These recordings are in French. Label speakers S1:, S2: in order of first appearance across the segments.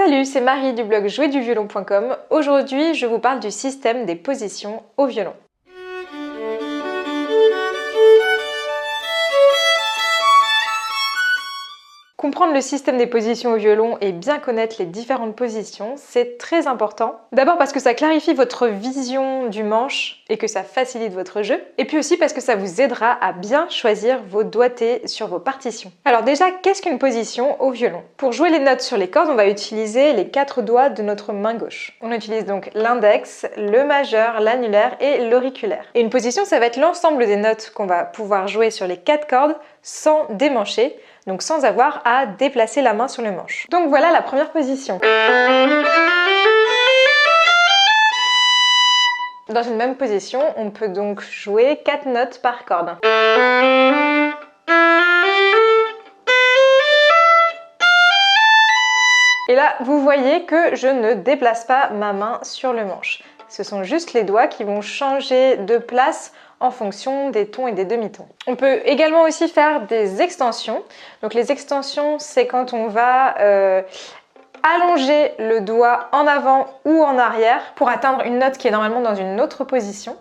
S1: Salut, c'est Marie du blog jouerduviolon.com. Aujourd'hui, je vous parle du système des positions au violon. Comprendre le système des positions au violon et bien connaître les différentes positions, c'est très important. D'abord parce que ça clarifie votre vision du manche et que ça facilite votre jeu. Et puis aussi parce que ça vous aidera à bien choisir vos doigtés sur vos partitions. Alors déjà, qu'est-ce qu'une position au violon? Pour jouer les notes sur les cordes, on va utiliser les 4 doigts de notre main gauche. On utilise donc l'index, le majeur, l'annulaire et l'auriculaire. Et une position, ça va être l'ensemble des notes qu'on va pouvoir jouer sur les 4 cordes sans démancher. Donc sans avoir à déplacer la main sur le manche. Donc voilà la première position. Dans une même position, on peut donc jouer 4 notes par corde. Et là, vous voyez que je ne déplace pas ma main sur le manche. Ce sont juste les doigts qui vont changer de place en fonction des tons et des demi-tons. On peut également aussi faire des extensions. Donc les extensions, c'est quand on va allonger le doigt en avant ou en arrière pour atteindre une note qui est normalement dans une autre position.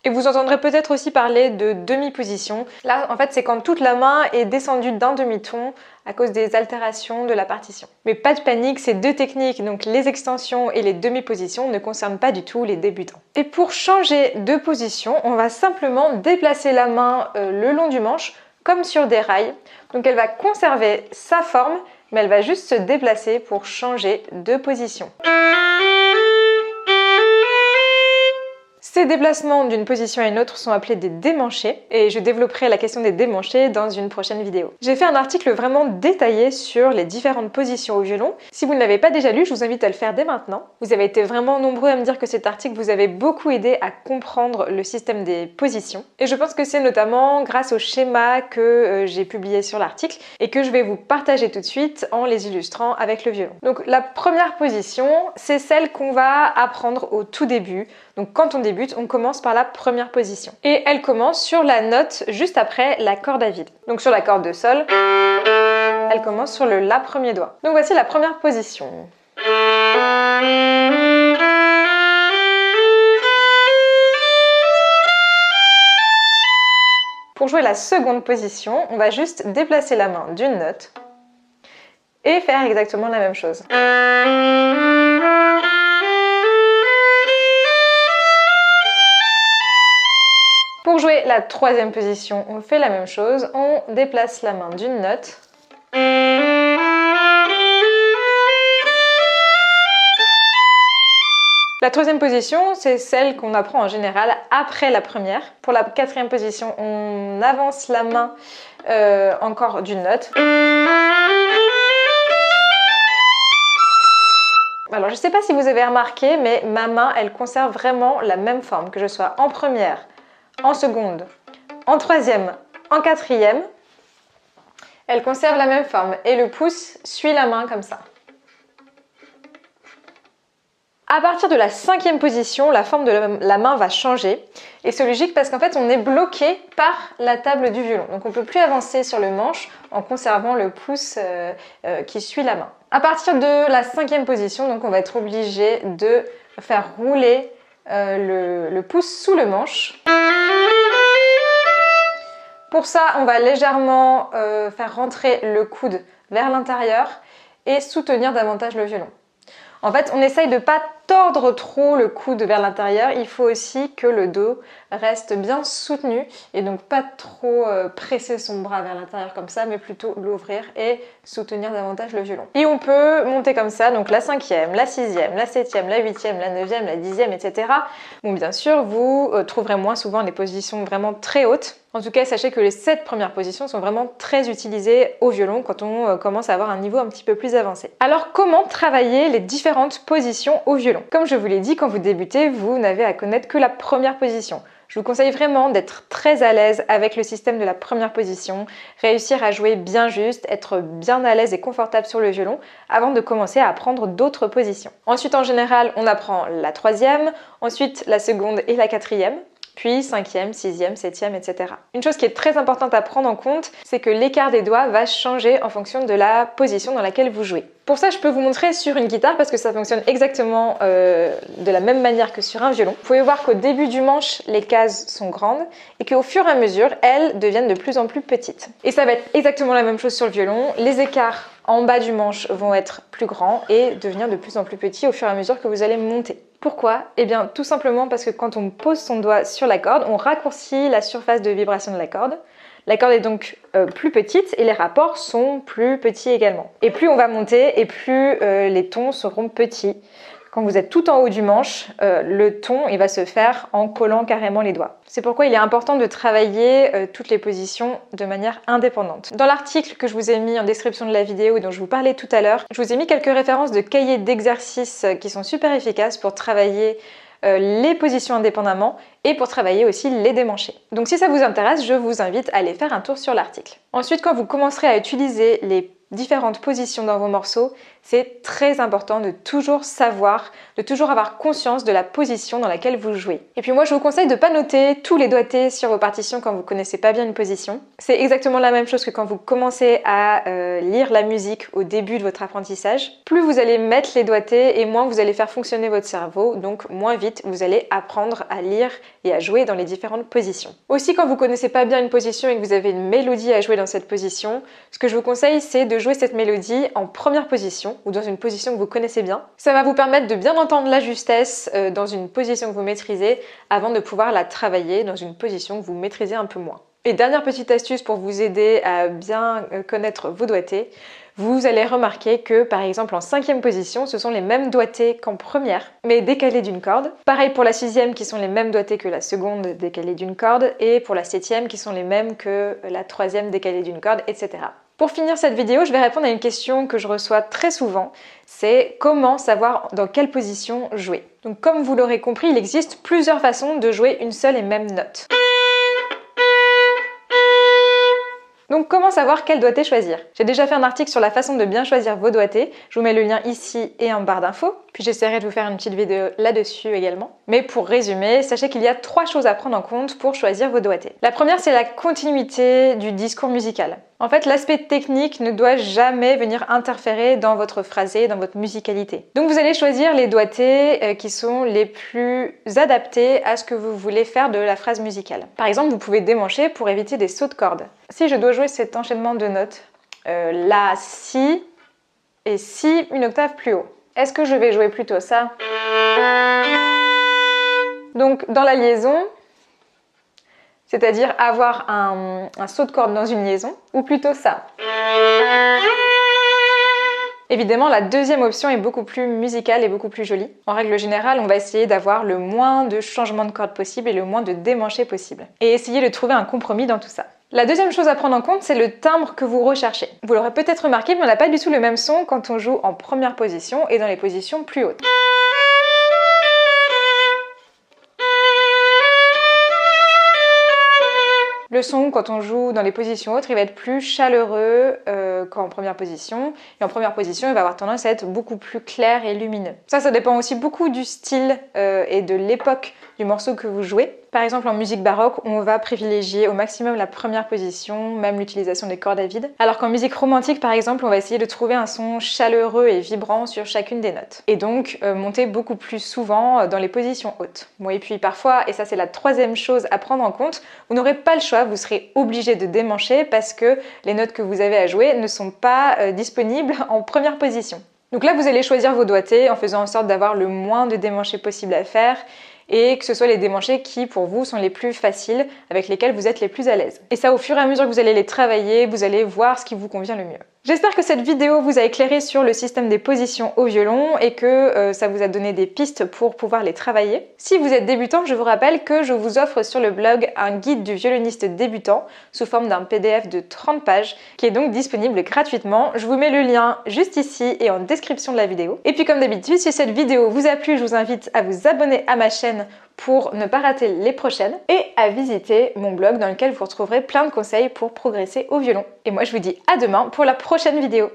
S1: Et vous entendrez peut-être aussi parler de demi-position. Là, en fait, c'est quand toute la main est descendue d'un demi-ton à cause des altérations de la partition. Mais pas de panique, ces deux techniques, donc les extensions et les demi-positions, ne concernent pas du tout les débutants. Et pour changer de position, on va simplement déplacer la main le long du manche, comme sur des rails. Donc elle va conserver sa forme, mais elle va juste se déplacer pour changer de position. Ces déplacements d'une position à une autre sont appelés des démanchés et je développerai la question des démanchés dans une prochaine vidéo. J'ai fait un article vraiment détaillé sur les différentes positions au violon. Si vous ne l'avez pas déjà lu, je vous invite à le faire dès maintenant. Vous avez été vraiment nombreux à me dire que cet article vous avait beaucoup aidé à comprendre le système des positions. Et je pense que c'est notamment grâce au schéma que j'ai publié sur l'article et que je vais vous partager tout de suite en les illustrant avec le violon. Donc la première position, c'est celle qu'on va apprendre au tout début. Donc quand on débute, on commence par la première position. Et elle commence sur la note juste après la corde à vide. Donc sur la corde de sol, elle commence sur le La premier doigt. Donc voici la première position. Pour jouer la seconde position, on va juste déplacer la main d'une note et faire exactement la même chose. Pour jouer la troisième position, on fait la même chose, on déplace la main d'une note. La troisième position, c'est celle qu'on apprend en général après la première. Pour la quatrième position, on avance la main encore d'une note. Alors je ne sais pas si vous avez remarqué, mais ma main, elle conserve vraiment la même forme, que je sois en première, en seconde, en troisième, en quatrième, elle conserve la même forme et le pouce suit la main comme ça. À partir de la cinquième position, la forme de la main va changer et c'est logique parce qu'en fait on est bloqué par la table du violon. Donc on ne peut plus avancer sur le manche en conservant le pouce qui suit la main. À partir de la cinquième position, donc on va être obligé de faire rouler le pouce sous le manche. Pour ça, on va légèrement faire rentrer le coude vers l'intérieur et soutenir davantage le violon. En fait, on essaye de ne pas tordre trop le coude vers l'intérieur. Il faut aussi que le dos reste bien soutenu et donc pas trop presser son bras vers l'intérieur comme ça, mais plutôt l'ouvrir et soutenir davantage le violon. Et on peut monter comme ça, donc la cinquième, la sixième, la septième, la huitième, la neuvième, la dixième, etc. Bon, bien sûr, vous trouverez moins souvent les positions vraiment très hautes. En tout cas, sachez que les 7 premières positions sont vraiment très utilisées au violon quand on commence à avoir un niveau un petit peu plus avancé. Alors, comment travailler les différentes positions au violon? Comme je vous l'ai dit, quand vous débutez, vous n'avez à connaître que la première position. Je vous conseille vraiment d'être très à l'aise avec le système de la première position, réussir à jouer bien juste, être bien à l'aise et confortable sur le violon avant de commencer à apprendre d'autres positions. Ensuite, en général, on apprend la troisième, ensuite la seconde et la quatrième. puis 5e, 6e, 7e, etc. Une chose qui est très importante à prendre en compte, c'est que l'écart des doigts va changer en fonction de la position dans laquelle vous jouez. Pour ça, je peux vous montrer sur une guitare parce que ça fonctionne exactement de la même manière que sur un violon. Vous pouvez voir qu'au début du manche, les cases sont grandes et qu'au fur et à mesure, elles deviennent de plus en plus petites. Et ça va être exactement la même chose sur le violon. Les écarts en bas du manche vont être plus grands et devenir de plus en plus petits au fur et à mesure que vous allez monter. Pourquoi? Eh bien, tout simplement parce que quand on pose son doigt sur la corde, on raccourcit la surface de vibration de la corde. La corde est donc plus petite et les rapports sont plus petits également. Et plus on va monter et plus les tons seront petits. Quand vous êtes tout en haut du manche, le ton il va se faire en collant carrément les doigts. C'est pourquoi il est important de travailler toutes les positions de manière indépendante. Dans l'article que je vous ai mis en description de la vidéo et dont je vous parlais tout à l'heure, je vous ai mis quelques références de cahiers d'exercices qui sont super efficaces pour travailler les positions indépendamment et pour travailler aussi les démanchés. Donc si ça vous intéresse, je vous invite à aller faire un tour sur l'article. Ensuite, quand vous commencerez à utiliser les différentes positions dans vos morceaux, c'est très important de toujours savoir, de toujours avoir conscience de la position dans laquelle vous jouez. Et puis moi je vous conseille de ne pas noter tous les doigtés sur vos partitions quand vous ne connaissez pas bien une position. C'est exactement la même chose que quand vous commencez à lire la musique au début de votre apprentissage. Plus vous allez mettre les doigtés et moins vous allez faire fonctionner votre cerveau, donc moins vite vous allez apprendre à lire et à jouer dans les différentes positions. Aussi quand vous ne connaissez pas bien une position et que vous avez une mélodie à jouer dans cette position, ce que je vous conseille c'est de jouer cette mélodie en première position ou dans une position que vous connaissez bien. Ça va vous permettre de bien entendre la justesse dans une position que vous maîtrisez avant de pouvoir la travailler dans une position que vous maîtrisez un peu moins. Et dernière petite astuce pour vous aider à bien connaître vos doigtés, vous allez remarquer que par exemple en 5e position, ce sont les mêmes doigtés qu'en première, mais décalés d'une corde. Pareil pour la 6e qui sont les mêmes doigtés que la seconde décalés d'une corde, et pour la 7e qui sont les mêmes que la 3e décalée d'une corde, etc. Pour finir cette vidéo, je vais répondre à une question que je reçois très souvent, c'est comment savoir dans quelle position jouer. Donc comme vous l'aurez compris, il existe plusieurs façons de jouer une seule et même note. Donc comment savoir quel doigté choisir? J'ai déjà fait un article sur la façon de bien choisir vos doigtés, je vous mets le lien ici et en barre d'infos, puis j'essaierai de vous faire une petite vidéo là-dessus également. Mais pour résumer, sachez qu'il y a 3 choses à prendre en compte pour choisir vos doigtés. La première, c'est la continuité du discours musical. En fait, l'aspect technique ne doit jamais venir interférer dans votre phrasé, dans votre musicalité. Donc vous allez choisir les doigtés qui sont les plus adaptés à ce que vous voulez faire de la phrase musicale. Par exemple, vous pouvez démancher pour éviter des sauts de cordes. Si je dois jouer cet enchaînement de notes, La, Si et Si une octave plus haut, est-ce que je vais jouer plutôt ça? Donc dans la liaison, c'est-à-dire avoir un saut de corde dans une liaison, ou plutôt ça. Évidemment, la deuxième option est beaucoup plus musicale et beaucoup plus jolie. En règle générale, on va essayer d'avoir le moins de changements de cordes possible et le moins de démanchés possible. Et essayer de trouver un compromis dans tout ça. La deuxième chose à prendre en compte, c'est le timbre que vous recherchez. Vous l'aurez peut-être remarqué, mais on n'a pas du tout le même son quand on joue en première position et dans les positions plus hautes. Le son, quand on joue dans les positions hautes, il va être plus chaleureux qu'en première position. Et en première position, il va avoir tendance à être beaucoup plus clair et lumineux. Ça dépend aussi beaucoup du style et de l'époque du morceau que vous jouez. Par exemple, en musique baroque, on va privilégier au maximum la première position, même l'utilisation des cordes à vide. Alors qu'en musique romantique, par exemple, on va essayer de trouver un son chaleureux et vibrant sur chacune des notes. Et donc, monter beaucoup plus souvent dans les positions hautes. Bon, et puis parfois, et ça c'est la troisième chose à prendre en compte, vous n'aurez pas le choix, vous serez obligé de démancher parce que les notes que vous avez à jouer ne sont pas disponibles en première position. Donc là, vous allez choisir vos doigtés en faisant en sorte d'avoir le moins de démanchés possible à faire et que ce soit les démanchés qui, pour vous, sont les plus faciles, avec lesquels vous êtes les plus à l'aise. Et ça, au fur et à mesure que vous allez les travailler, vous allez voir ce qui vous convient le mieux. J'espère que cette vidéo vous a éclairé sur le système des positions au violon et que ça vous a donné des pistes pour pouvoir les travailler. Si vous êtes débutant, je vous rappelle que je vous offre sur le blog un guide du violoniste débutant sous forme d'un PDF de 30 pages qui est donc disponible gratuitement. Je vous mets le lien juste ici et en description de la vidéo. Et puis comme d'habitude, si cette vidéo vous a plu, je vous invite à vous abonner à ma chaîne pour ne pas rater les prochaines et à visiter mon blog dans lequel vous retrouverez plein de conseils pour progresser au violon. Et moi je vous dis à demain pour la prochaine vidéo.